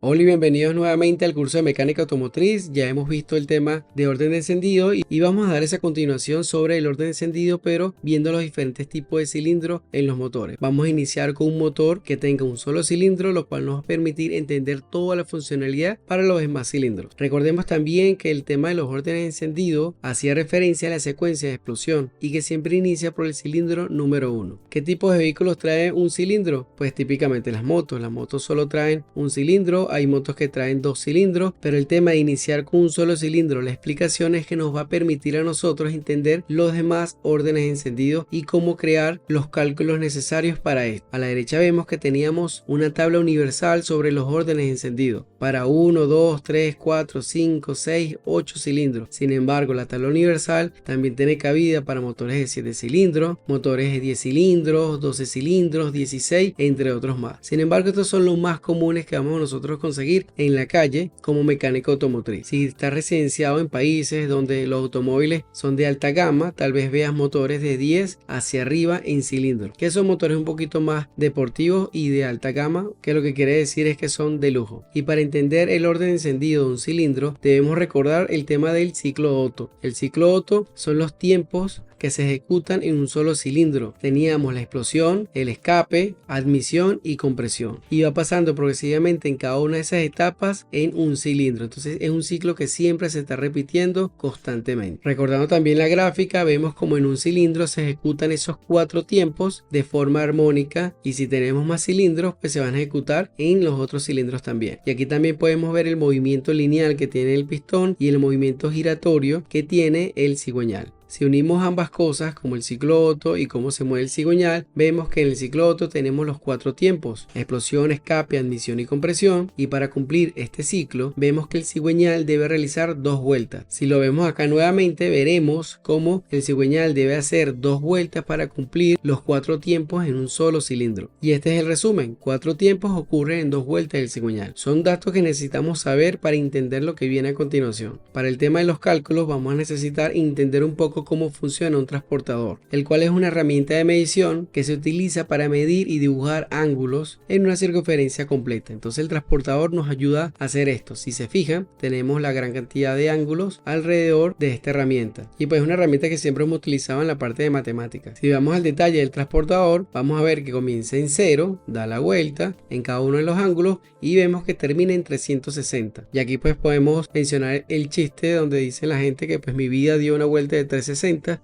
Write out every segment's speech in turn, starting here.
Hola y bienvenidos nuevamente al curso de mecánica automotriz. Ya hemos visto el tema de orden de encendido y vamos a dar esa continuación sobre el orden de encendido, pero viendo los diferentes tipos de cilindros en los motores. Vamos a iniciar con un motor que tenga un solo cilindro, lo cual nos va a permitir entender toda la funcionalidad para los demás cilindros. Recordemos también que el tema de los órdenes de encendido hacía referencia a la secuencia de explosión y que siempre inicia por el cilindro número 1. ¿Qué tipo de vehículos trae un cilindro? Pues típicamente las motos solo traen un cilindro. Hay motos que traen dos cilindros, pero el tema de iniciar con un solo cilindro, la explicación es que nos va a permitir a nosotros entender los demás órdenes de encendido y cómo crear los cálculos necesarios para esto. A la derecha vemos que teníamos una tabla universal sobre los órdenes de encendido para 1, 2, 3, 4, 5, 6, 8 cilindros. Sin embargo, la tabla universal también tiene cabida para motores de 7 cilindros, motores de 10 cilindros, 12 cilindros, 16, entre otros más. Sin embargo, estos son los más comunes que vamos nosotros conseguir en la calle como mecánico automotriz. Si estás residenciado en países donde los automóviles son de alta gama, tal vez veas motores de 10 hacia arriba en cilindros, que son motores un poquito más deportivos y de alta gama, que lo que quiere decir es que son de lujo. Y para entender el orden de encendido de un cilindro, debemos recordar el tema del ciclo Otto. El ciclo Otto son los tiempos que se ejecutan en un solo cilindro. Teníamos la explosión, el escape, admisión y compresión. Y va pasando progresivamente en cada una de esas etapas en un cilindro. Entonces es un ciclo que siempre se está repitiendo constantemente. Recordando también la gráfica, vemos como en un cilindro se ejecutan esos 4 tiempos de forma armónica, y si tenemos más cilindros pues se van a ejecutar en los otros cilindros también. Y aquí también podemos ver el movimiento lineal que tiene el pistón y el movimiento giratorio que tiene el cigüeñal. Si unimos ambas cosas, como el ciclo Otto y cómo se mueve el cigüeñal, vemos que en el ciclo Otto tenemos los 4 tiempos: explosión, escape, admisión y compresión. Y para cumplir este ciclo, vemos que el cigüeñal debe realizar 2 vueltas. Si lo vemos acá nuevamente, veremos cómo el cigüeñal debe hacer 2 vueltas para cumplir los 4 tiempos en un solo cilindro. Y este es el resumen: 4 tiempos ocurren en 2 vueltas del cigüeñal. Son datos que necesitamos saber para entender lo que viene a continuación. Para el tema de los cálculos, vamos a necesitar entender un poco cómo funciona un transportador, el cual es una herramienta de medición que se utiliza para medir y dibujar ángulos en una circunferencia completa. Entonces el transportador nos ayuda a hacer esto. Si se fijan, tenemos la gran cantidad de ángulos alrededor de esta herramienta, y pues es una herramienta que siempre hemos utilizado en la parte de matemáticas. Si vamos al detalle del transportador, vamos a ver que comienza en 0, da la vuelta en cada uno de los ángulos y vemos que termina en 360. Y aquí pues podemos mencionar el chiste donde dice la gente que pues mi vida dio una vuelta de 360,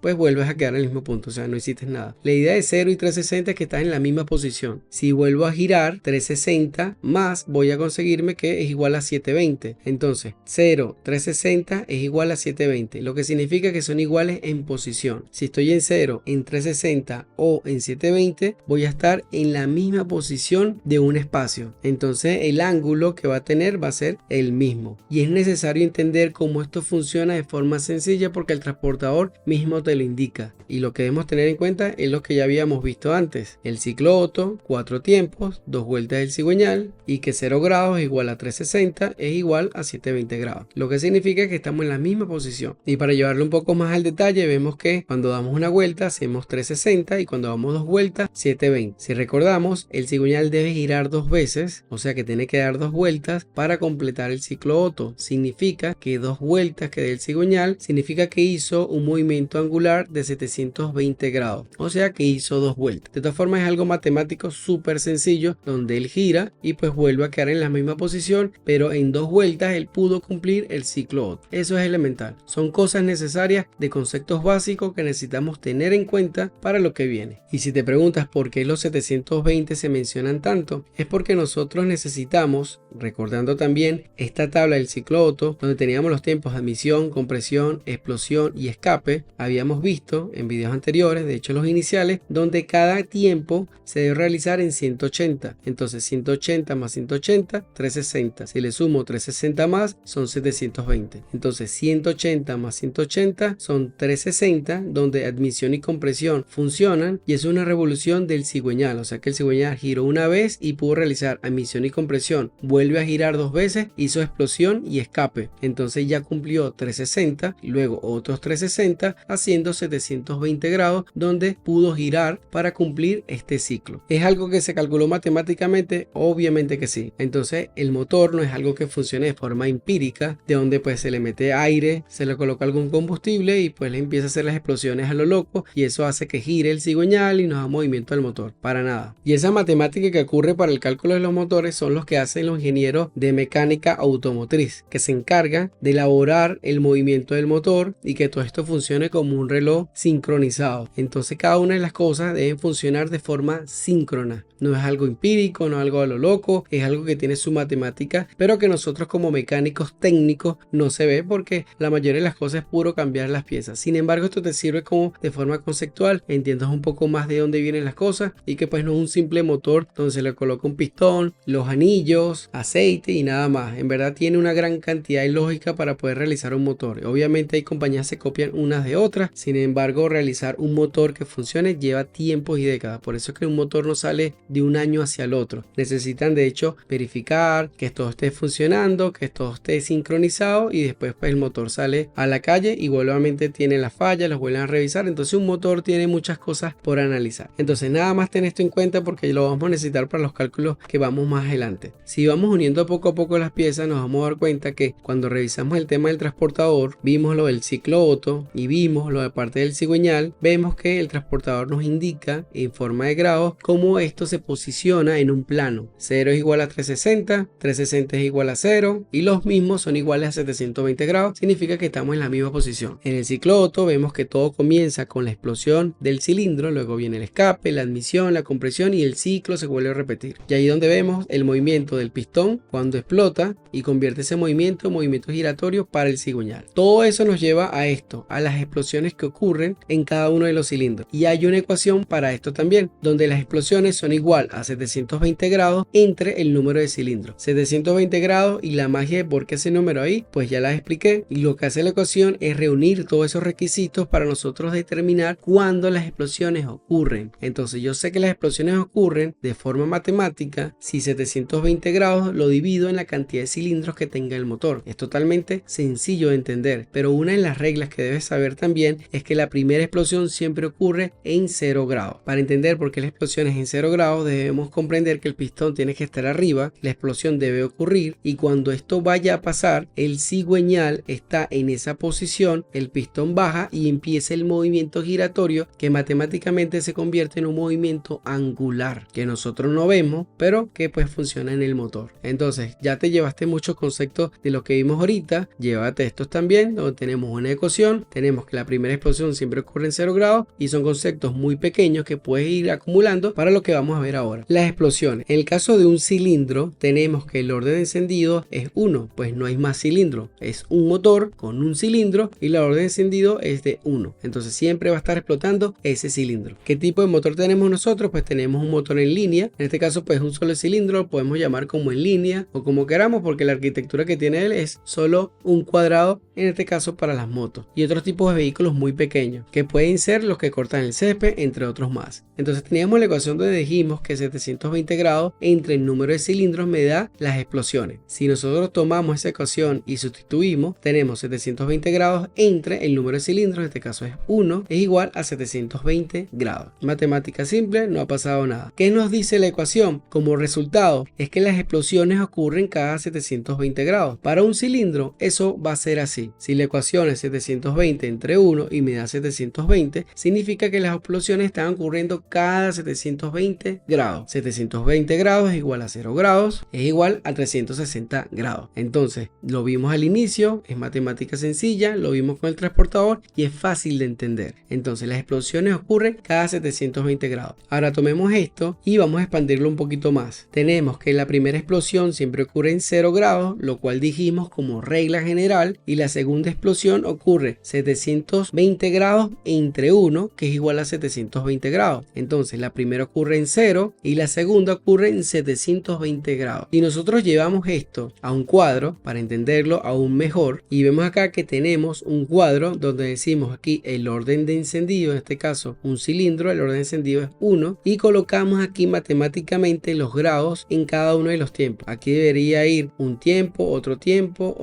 pues vuelves a quedar en el mismo punto, o sea, no hiciste nada. La idea de 0 y 360 es que estás en la misma posición. Si vuelvo a girar 360 más, voy a conseguirme que es igual a 720. Entonces 0, 360 es igual a 720, lo que significa que son iguales en posición. Si estoy en 0, en 360 o en 720, voy a estar en la misma posición de un espacio. Entonces el ángulo que va a tener va a ser el mismo. Y es necesario entender cómo esto funciona de forma sencilla, porque el transportador mismo te lo indica, y lo que debemos tener en cuenta es lo que ya habíamos visto antes: el ciclo Otto, 4 tiempos, 2 vueltas del cigüeñal, y que 0 grados es igual a 360 es igual a 720 grados, lo que significa que estamos en la misma posición. Y para llevarlo un poco más al detalle, vemos que cuando damos una vuelta hacemos 360 y cuando damos 2 vueltas 720. Si recordamos, el cigüeñal debe girar 2 veces, o sea que tiene que dar 2 vueltas para completar el ciclo Otto. Significa que 2 vueltas que dé el cigüeñal significa que hizo un movimiento angular de 720 grados, o sea que hizo 2 vueltas. De todas formas es algo matemático súper sencillo, donde él gira y pues vuelve a quedar en la misma posición, pero en 2 vueltas él pudo cumplir el ciclo Otto. Eso es elemental, son cosas necesarias de conceptos básicos que necesitamos tener en cuenta para lo que viene. Y si te preguntas por qué los 720 se mencionan tanto, es porque nosotros necesitamos, recordando también esta tabla del ciclo Otto, donde teníamos los tiempos de admisión, compresión, explosión y escape, habíamos visto en videos anteriores, de hecho los iniciales, donde cada tiempo se debe realizar en 180. Entonces 180 más 180, 360. Si le sumo 360 más, son 720. Entonces 180 más 180 son 360, donde admisión y compresión funcionan, y es una revolución del cigüeñal, o sea que el cigüeñal giró una vez y pudo realizar admisión y compresión, vuelve a girar 2 veces, hizo explosión y escape, entonces ya cumplió 360, luego otros 360 360 haciendo 720 grados donde pudo girar para cumplir este ciclo. ¿Es algo que se calculó matemáticamente? Obviamente que sí. Entonces el motor no es algo que funcione de forma empírica, de donde pues se le mete aire, se le coloca algún combustible y pues le empieza a hacer las explosiones a lo loco y eso hace que gire el cigüeñal y nos da movimiento del motor. Para nada. Y esa matemática que ocurre para el cálculo de los motores son los que hacen los ingenieros de mecánica automotriz, que se encargan de elaborar el movimiento del motor y que todo esto funcione como un reloj sincronizado. Entonces cada una de las cosas deben funcionar de forma síncrona. No es algo empírico, no es algo a lo loco, es algo que tiene su matemática, pero que nosotros como mecánicos técnicos no se ve porque la mayoría de las cosas es puro cambiar las piezas. Sin embargo, esto te sirve como de forma conceptual, entiendas un poco más de dónde vienen las cosas y que pues no es un simple motor donde se le coloca un pistón, los anillos, aceite y nada más. En verdad tiene una gran cantidad de lógica para poder realizar un motor. Obviamente hay compañías que se copian unas de otras, sin embargo realizar un motor que funcione lleva tiempos y décadas. Por eso es que un motor no sale de un año hacia el otro. Necesitan de hecho verificar que todo esté funcionando, que todo esté sincronizado y después pues el motor sale a la calle y nuevamente tiene las fallas, los vuelven a revisar. Entonces un motor tiene muchas cosas por analizar. Entonces nada más ten esto en cuenta porque lo vamos a necesitar para los cálculos que vamos más adelante. Si vamos uniendo poco a poco las piezas nos vamos a dar cuenta que cuando revisamos el tema del transportador, vimos lo del ciclo Otto y vimos lo de parte del cigüeñal, vemos que el transportador nos indica en forma de grados cómo esto se posiciona en un plano. 0 es igual a 360, 360 es igual a 0 y los mismos son iguales a 720 grados, significa que estamos en la misma posición. En el ciclo Otto vemos que todo comienza con la explosión del cilindro, luego viene el escape, la admisión, la compresión y el ciclo se vuelve a repetir. Y ahí donde vemos el movimiento del pistón cuando explota y convierte ese movimiento en movimiento giratorio para el cigüeñal. Todo eso nos lleva a esto, a las explosiones que ocurren en cada uno de los cilindros. Y hay una ecuación para esto también, donde las explosiones son igual a 720 grados entre el número de cilindros. 720 grados y la magia de por qué ese número ahí, pues ya la expliqué. Y lo que hace la ecuación es reunir todos esos requisitos para nosotros determinar cuándo las explosiones ocurren. Entonces yo sé que las explosiones ocurren de forma matemática si 720 grados lo divido en la cantidad de cilindros que tenga el motor. Es totalmente sencillo de entender, pero una de las reglas que debes saber también es que la primera explosión siempre ocurre en 0 grados. Para entender por qué la explosión es en 0 grados debemos comprender que el pistón tiene que estar arriba, la explosión debe ocurrir y cuando esto vaya a pasar el cigüeñal está en esa posición, el pistón baja y empieza el movimiento giratorio que matemáticamente se convierte en un movimiento angular que nosotros no vemos pero que pues funciona en el motor. Entonces ya te llevaste muchos conceptos de lo que vimos ahorita, llévate estos también donde tenemos una ecuación, tenemos que la primera explosión siempre ocurre en 0 grados y son conceptos muy pequeños que puedes ir acumulando para lo que vamos a ver ahora. Las explosiones, en el caso de un cilindro tenemos que el orden de encendido es 1, pues no hay más cilindro, es un motor con un cilindro y la orden de encendido es de 1, entonces siempre va a estar explotando ese cilindro. ¿Qué tipo de motor tenemos nosotros? Pues tenemos un motor en línea, en este caso pues un solo cilindro, lo podemos llamar como en línea o como queramos porque la arquitectura que tiene él es solo un cuadrado, en este caso para las motos y otros tipos de vehículos muy pequeños que pueden ser los que cortan el césped entre otros más. Entonces teníamos la ecuación donde dijimos que 720 grados entre el número de cilindros me da las explosiones. Si nosotros tomamos esa ecuación y sustituimos, tenemos 720 grados entre el número de cilindros, en este caso es 1, es igual a 720 grados. Matemática simple, no ha pasado nada. ¿Qué nos dice la ecuación? Como resultado es que las explosiones ocurren cada 720 grados. Para un cilindro eso va a ser así. Si la ecuación es 720 entre 1 y me da 720, significa que las explosiones están ocurriendo cada 720 grados. 720 grados es igual a 0 grados, es igual a 360 grados. Entonces, lo vimos al inicio, es matemática sencilla, lo vimos con el transportador y es fácil de entender. Entonces, las explosiones ocurren cada 720 grados. Ahora tomemos esto y vamos a expandirlo un poquito más. Tenemos que la primera explosión siempre ocurre en 0 grados, lo cual dijimos como regla general, y la segunda explosión ocurre 720 grados entre 1, que es igual a 720 grados. Entonces la primera ocurre en 0 y la segunda ocurre en 720 grados. Y nosotros llevamos esto a un cuadro para entenderlo aún mejor y vemos acá que tenemos un cuadro donde decimos aquí el orden de encendido, en este caso un cilindro, el orden de encendido es 1 y colocamos aquí matemáticamente los grados en cada uno de los tiempos. Aquí debería ir un tiempo, otro tiempo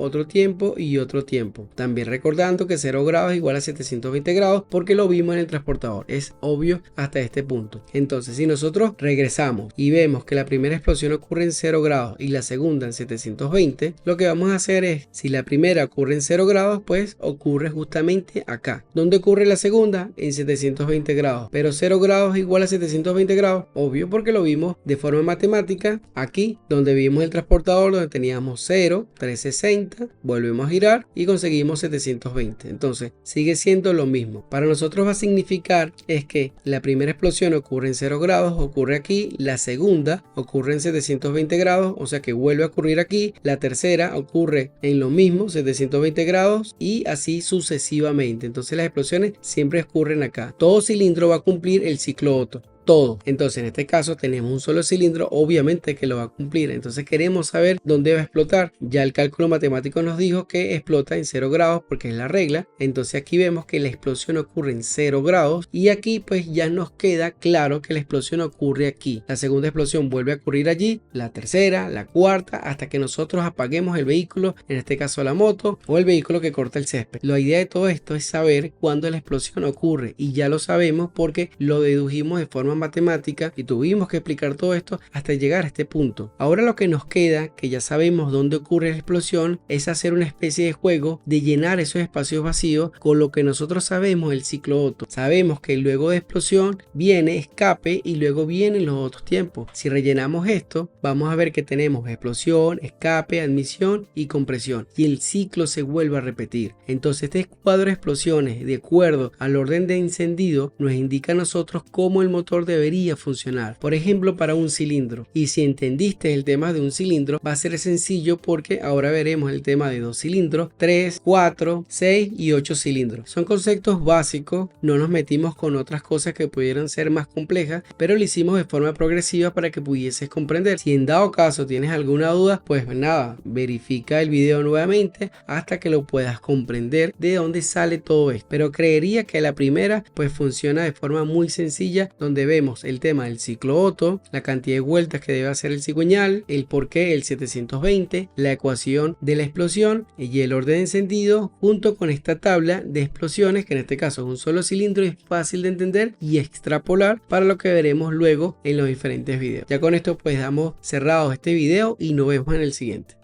y otro tiempo. También recordando que 0 grados grados igual a 720 grados porque lo vimos en el transportador. Es obvio hasta este punto. Entonces, si nosotros regresamos y vemos que la primera explosión ocurre en 0 grados y la segunda en 720, lo que vamos a hacer es, si la primera ocurre en 0 grados, pues ocurre justamente acá. ¿Dónde ocurre la segunda? En 720 grados. Pero 0 grados igual a 720 grados, obvio porque lo vimos de forma matemática aquí, donde vimos el transportador, donde teníamos 0, 360, volvemos a girar y conseguimos 720. Entonces, sigue siendo lo mismo. Para nosotros va a significar es que la primera explosión ocurre en 0 grados, ocurre aquí, la segunda ocurre en 720 grados, o sea que vuelve a ocurrir aquí, la tercera ocurre en lo mismo, 720 grados y así sucesivamente. Entonces las explosiones siempre ocurren acá. Todo cilindro va a cumplir el ciclo Otto. Todo. Entonces en este caso tenemos un solo cilindro, obviamente que lo va a cumplir. Entonces queremos saber dónde va a explotar. Ya el cálculo matemático nos dijo que explota en 0 grados porque es la regla. Entonces aquí vemos que la explosión ocurre en 0 grados y aquí pues ya nos queda claro que la explosión ocurre aquí. La segunda explosión vuelve a ocurrir allí, la tercera, la cuarta, hasta que nosotros apaguemos el vehículo, en este caso la moto o el vehículo que corta el césped. La idea de todo esto es saber cuándo la explosión ocurre y ya lo sabemos porque lo dedujimos de forma matemática y tuvimos que explicar todo esto hasta llegar a este punto. Ahora lo que nos queda, que ya sabemos dónde ocurre la explosión, es hacer una especie de juego de llenar esos espacios vacíos con lo que nosotros sabemos del ciclo Otto. Sabemos que luego de explosión viene escape y luego vienen los otros tiempos. Si rellenamos esto, vamos a ver que tenemos explosión, escape, admisión y compresión y el ciclo se vuelve a repetir. Entonces este cuadro de explosiones de acuerdo al orden de encendido nos indica a nosotros cómo el motor debería funcionar, por ejemplo para un cilindro. Y si entendiste el tema de un cilindro, va a ser sencillo porque ahora veremos el tema de 2 cilindros, 3, 4, 6 y 8 cilindros. Son conceptos básicos, no nos metimos con otras cosas que pudieran ser más complejas, pero lo hicimos de forma progresiva para que pudieses comprender. Si en dado caso tienes alguna duda, pues nada, verifica el video nuevamente hasta que lo puedas comprender de dónde sale todo esto. Pero creería que la primera pues funciona de forma muy sencilla, donde vemos el tema del ciclo Otto, la cantidad de vueltas que debe hacer el cigüeñal, el porqué el 720, la ecuación de la explosión y el orden de encendido junto con esta tabla de explosiones que en este caso es un solo cilindro y es fácil de entender y extrapolar para lo que veremos luego en los diferentes videos. Ya con esto pues damos cerrado este video y nos vemos en el siguiente.